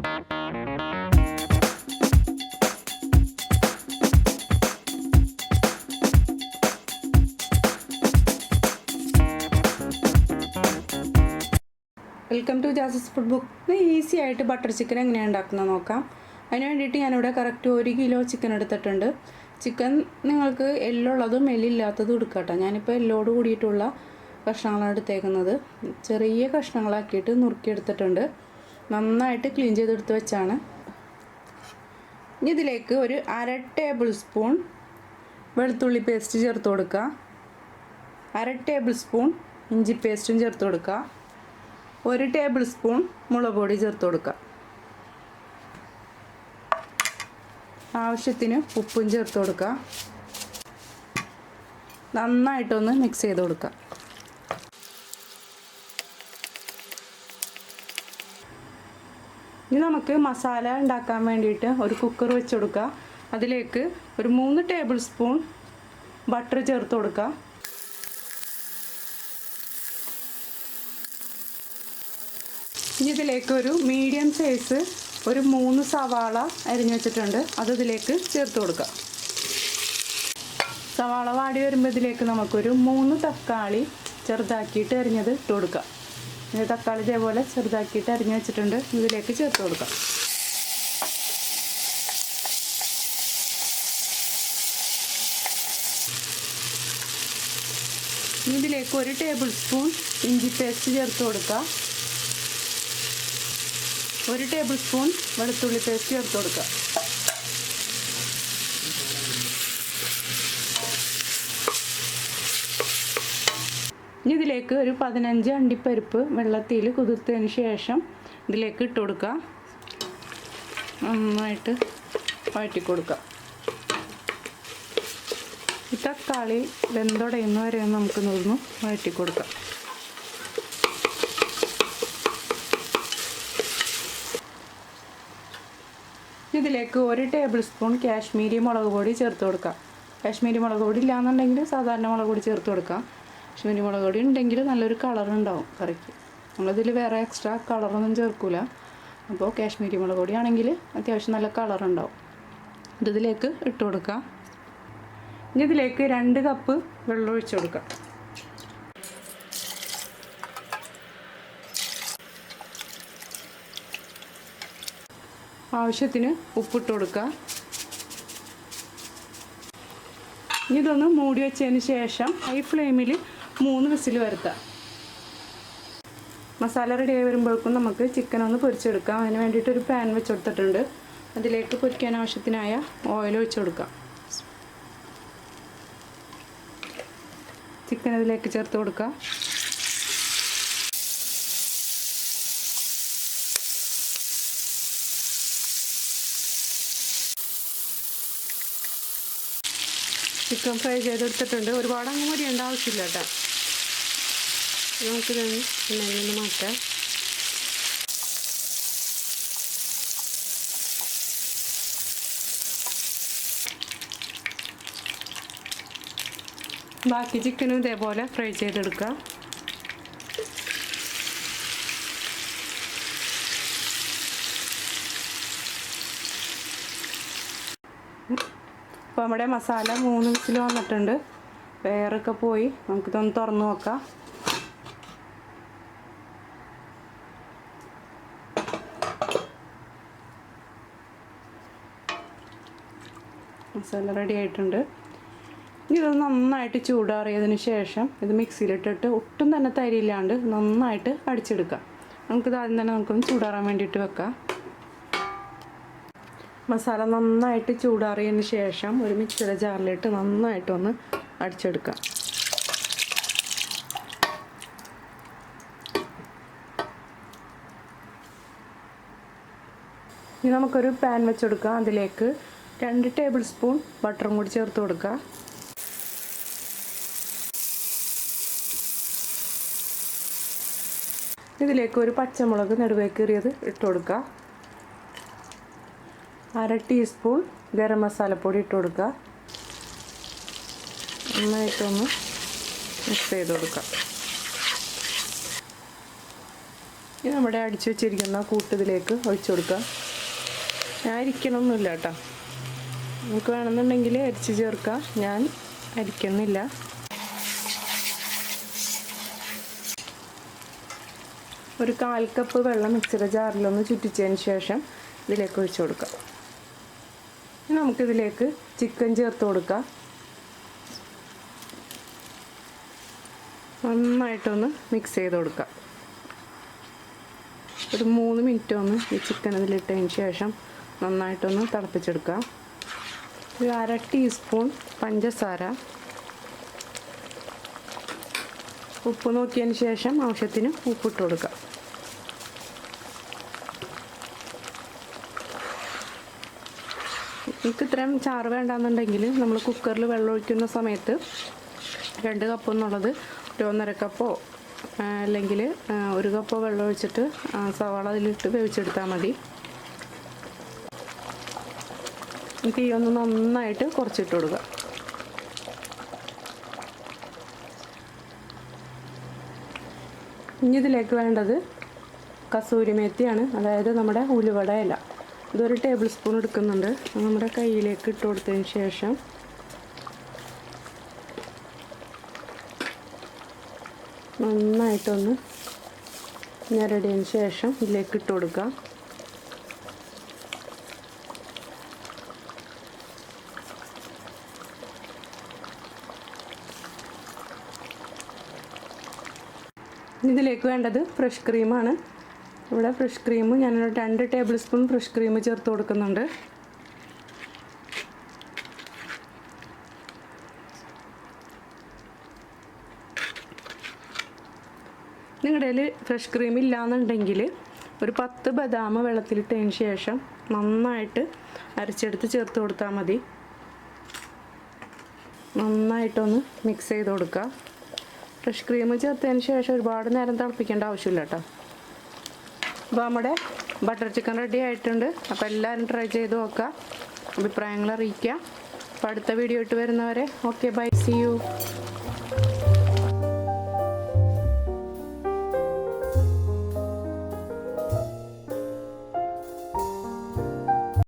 Welcome to ജാസസ് food book. ഇത് easy ആയിട്ട് ബട്ടർ ചിക്കൻ എങ്ങനെയാണ് ഉണ്ടാക്കുന്നത് നോക്കാം. അതിന് വേണ്ടിയിട്ട് ഞാനിവിടെ കറക്റ്റ് 1 കിലോ ചിക്കൻ എടുത്തിട്ടുണ്ട്. ചിക്കൻ നിങ്ങൾക്ക് എല്ലുള്ളതും എല്ലില്ലാത്തതും എടുക്കട്ടെ. ഞാനിപ്പോൾ എല്ലോട് കൂടിയിട്ടുള്ള കഷ്ണങ്ങളാണ് എടുത്തേക്കുന്നത്. ചെറിയ കഷ്ണങ്ങളാക്കിയിട്ട് നുറുക്കിയെടുത്തിട്ടുണ്ട്. നന്നായിട്ട് ക്ലീൻ ചെയ്തെടുത്ത് വെച്ചാണ്. ഇനി ഇതിലേക്ക് ഒരു 1/2 ടേബിൾ സ്പൂൺ വെളുത്തുള്ളി പേസ്റ്റ് ചേർത്ത് കൊടുക്കുക. 1/2 ടേബിൾ സ്പൂൺ ഇഞ്ചി പേസ്റ്റും ചേർത്ത് കൊടുക്കുക. 1 ടേബിൾ സ്പൂൺ മുളക് പൊടി ചേർത്ത് കൊടുക്കുക. ആവശ്യത്തിന് ഉപ്പും ചേർത്ത് കൊടുക്കുക. നന്നായിട്ടൊന്ന് മിക്സ് ചെയ്ത് കൊടുക്കുക. ഇനി നമുക്ക് മസാല ഉണ്ടാക്കാൻ വേണ്ടിയിട്ട് ഒരു കുക്കർ വെച്ച് കൊടുക്കുക. അതിലേക്ക് ഒരു 3 ടേബിൾ സ്പൂൺ ബട്ടർ ചേർത്ത് കൊടുക്കുക. ഇനി ഇതിലേക്ക് ഒരു മീഡിയം സൈസ് ഒരു 3 സവാള അരിഞ്ഞു വെച്ചിട്ടുണ്ട്. അത് ഇതിലേക്ക് ചേർത്ത് കൊടുക്കുക. സവാള വാടി വരുമ്പോൾ ഇതിലേക്ക് നമുക്കൊരു 3 തക്കാളി ചെറുതാക്കിയിട്ട് അരിഞ്ഞത് ഇട്ട് കൊടുക്കുക. ഇനി തക്കാളി ഇതേപോലെ ചെറുതാക്കിയിട്ട് അരിഞ്ഞു വെച്ചിട്ടുണ്ട്. ഇതിലേക്ക് ചേർത്ത് കൊടുക്കാം. ഇതിലേക്ക് 1 ടേബിൾ സ്പൂൺ ഇഞ്ചി പേസ്റ്റ് ചേർത്ത് കൊടുക്കുക. 1 ടേബിൾ സ്പൂൺ വെളുത്തുള്ളി പേസ്റ്റ് ചേർത്ത് കൊടുക്കുക. ഇനി ഇതിലേക്ക് ഒരു 15 അണ്ടിപ്പരിപ്പ് വെള്ളത്തിൽ കുതിർത്തതിന് ശേഷം ഇതിലേക്ക് ഇട്ട് കൊടുക്കുക. നന്നായിട്ട് വഴറ്റി കൊടുക്കുക. ഈ തക്കാളി വെന്തുടയുന്ന വരെ നമുക്ക് നിന്ന് വഴറ്റി കൊടുക്കാം. ഇതിലേക്ക് 1 ടേബിൾ സ്പൂൺ കാശ്മീരി മുളക് പൊടി ചേർത്ത് കൊടുക്കാം. കാശ്മീരി മുളക് പൊടി ഇല്ലാന്നുണ്ടെങ്കിൽ സാധാരണ മുളക് പൊടി ചേർത്ത് കൊടുക്കാം. കാശ്മീരി മുളക് പൊടി ഉണ്ടെങ്കിൽ നല്ലൊരു കളറുണ്ടാവും കറിക്ക്. നമ്മളിതിൽ വേറെ എക്സ്ട്രാ കളറൊന്നും ചേർക്കില്ല. അപ്പോൾ കാശ്മീരി മുളക് പൊടി ആണെങ്കിൽ അത്യാവശ്യം നല്ല കളറുണ്ടാവും. ഇതിലേക്ക് ഇട്ട് കൊടുക്കാം. ഇനി ഇതിലേക്ക് 2 കപ്പ് വെള്ളം ഒഴിച്ച് കൊടുക്കാം. ആവശ്യത്തിന് ഉപ്പിട്ട് കൊടുക്കുക. ഇതൊന്ന് മൂടി വെച്ചതിന് ശേഷം ഹൈ ഫ്ലെയിമിൽ 3 വിസിൽ വരുത്താം. മസാല റെഡിയായി വരുമ്പോഴേക്കും നമുക്ക് ചിക്കൻ ഒന്ന് പൊരിച്ചെടുക്കാം. അതിന് വേണ്ടിയിട്ട് ഒരു പാൻ വെച്ച് കൊടുത്തിട്ടുണ്ട്. അതിലേക്ക് പൊരിക്കാൻ ആവശ്യത്തിനായ ഓയിൽ ഒഴിച്ച് കൊടുക്കാം. ചിക്കൻ അതിലേക്ക് ചേർത്ത് കൊടുക്കുക. ചിക്കൻ ഫ്രൈ ചെയ്തെടുത്തിട്ടുണ്ട്. ഒരുപാട് അങ്ങ് മൊരിയേണ്ട ആവശ്യമില്ല കേട്ടോ. നമുക്കിതൊന്ന് എണ്ണയിൽ മാറ്റാം. ബാക്കി ചിക്കനും ഇതേപോലെ ഫ്രൈ ചെയ്തെടുക്കുക. അപ്പോൾ നമ്മുടെ മസാല 3 വിസിൽ വന്നിട്ടുണ്ട്. വേറൊക്കെ പോയി നമുക്കിതൊന്ന് തുറന്ന് നോക്കാം. മസാല റെഡി ആയിട്ടുണ്ട്. ഇനി ഇത് നന്നായിട്ട് ചൂടാറിയതിന് ശേഷം ഇത് മിക്സിയിലിട്ടിട്ട് ഒട്ടും തന്നെ തരിയില്ലാണ്ട് നന്നായിട്ട് അടിച്ചെടുക്കാം. നമുക്കിത് ആദ്യം തന്നെ നമുക്കൊന്ന് ചൂടാറാൻ വേണ്ടിയിട്ട് വെക്കാം. മസാല നന്നായിട്ട് ചൂടാറിയതിന് ശേഷം ഒരു മിക്സിയുടെ ജാറിലിട്ട് നന്നായിട്ടൊന്ന് അടിച്ചെടുക്കാം. ഇനി നമുക്കൊരു പാൻ വെച്ചെടുക്കാം. അതിലേക്ക് 2 ടേബിൾ സ്പൂൺ ബട്ടറും കൂടി ചേർത്ത് കൊടുക്കുക. ഇതിലേക്ക് ഒരു പച്ചമുളക് നടുവേക്കേറിയത് ഇട്ട് കൊടുക്കുക. 1/2 ടീസ്പൂൺ ഗരം മസാലപ്പൊടി ഇട്ട് കൊടുക്കുക. നന്നായിട്ടൊന്ന് മിക്സ് ചെയ്ത് കൊടുക്കുക. ഇനി നമ്മുടെ അടിച്ചു വെച്ചിരിക്കുന്ന കൂട്ട് ഇതിലേക്ക് ഒഴിച്ചു കൊടുക്കുക. ഞാൻ അരിക്കണമൊന്നുമില്ല കേട്ടോ, നമുക്ക് വേണമെന്നുണ്ടെങ്കിൽ അരിച്ച് ചേർക്കാം, ഞാൻ അരിക്കുന്നില്ല. ഒരു 1/4 കപ്പ് വെള്ളം മിക്സിയുടെ ജാറിലൊന്ന് ചുറ്റിച്ചതിന് ശേഷം ഇതിലേക്ക് ഒഴിച്ചു കൊടുക്കാം. നമുക്കിതിലേക്ക് ചിക്കൻ ചേർത്ത് കൊടുക്കാം. നന്നായിട്ടൊന്ന് മിക്സ് ചെയ്ത് കൊടുക്കാം. ഒരു 3 മിനിറ്റ് ഒന്ന് ഈ ചിക്കൻ ഇതിലിട്ടതിന് ശേഷം നന്നായിട്ടൊന്ന് തിളപ്പിച്ചെടുക്കാം. ഒരു 1/2 ടീസ്പൂൺ പഞ്ചസാര, ഉപ്പ് നോക്കിയതിന് ശേഷം ആവശ്യത്തിന് ഉപ്പിട്ട് കൊടുക്കാം. എനിക്ക് ഇത്രയും ചാറ് വേണ്ടാന്നുണ്ടെങ്കിൽ നമ്മൾ കുക്കറിൽ വെള്ളം ഒഴിക്കുന്ന സമയത്ത് 2 കപ്പ് എന്നുള്ളത് ഒരു 1.5 കപ്പോ അല്ലെങ്കിൽ 1 കപ്പോ വെള്ളം ഒഴിച്ചിട്ട് സവാള അതിലിട്ട് വേവിച്ചെടുത്താൽ മതി. തീ ഒന്ന് നന്നായിട്ട് കുറച്ചിട്ട് കൊടുക്കുക. ഇനി ഇതിലേക്ക് വേണ്ടത് കസൂരി മേത്തിയാണ്, അതായത് നമ്മുടെ ഉലുവയുടെ ഇല. ഇതൊരു ടേബിൾ സ്പൂൺ എടുക്കുന്നുണ്ട്. നമ്മുടെ കയ്യിലേക്ക് ഇട്ട് കൊടുത്തതിന് ശേഷം നന്നായിട്ടൊന്ന് ഞെരടിയതിന് ശേഷം ഇതിലേക്ക് ഇട്ട് കൊടുക്കുക. ഇതിലേക്ക് വേണ്ടത് ഫ്രഷ് ക്രീമാണ്. ഇവിടെ ഫ്രഷ് ക്രീം ഞാനൊരു 2 ടേബിൾ സ്പൂൺ ഫ്രഷ് ക്രീം ചേർത്ത് കൊടുക്കുന്നുണ്ട്. നിങ്ങളുടെ കയ്യിൽ ഫ്രഷ് ക്രീം ഇല്ലയെന്നുണ്ടെങ്കിൽ ഒരു 10 ബദാം വെള്ളത്തിലിട്ടതിന് ശേഷം നന്നായിട്ട് അരച്ചെടുത്ത് ചേർത്ത് കൊടുത്താൽ മതി. നന്നായിട്ടൊന്ന് മിക്സ് ചെയ്ത് കൊടുക്കുക. ഫ്രഷ് ക്രീം ചേർത്തതിന് ശേഷം ഒരുപാട് നേരം തിളപ്പിക്കേണ്ട ആവശ്യമില്ല കേട്ടോ. അപ്പോൾ നമ്മുടെ ബട്ടർ ചിക്കൻ റെഡി ആയിട്ടുണ്ട്. അപ്പോൾ എല്ലാവരും ട്രൈ ചെയ്ത് നോക്കുക, അഭിപ്രായങ്ങൾ അറിയിക്കുക. അപ്പോൾ അടുത്ത വീഡിയോ ഇട്ട് വരുന്നവരെ ഓക്കെ, ബൈ, സീ യു.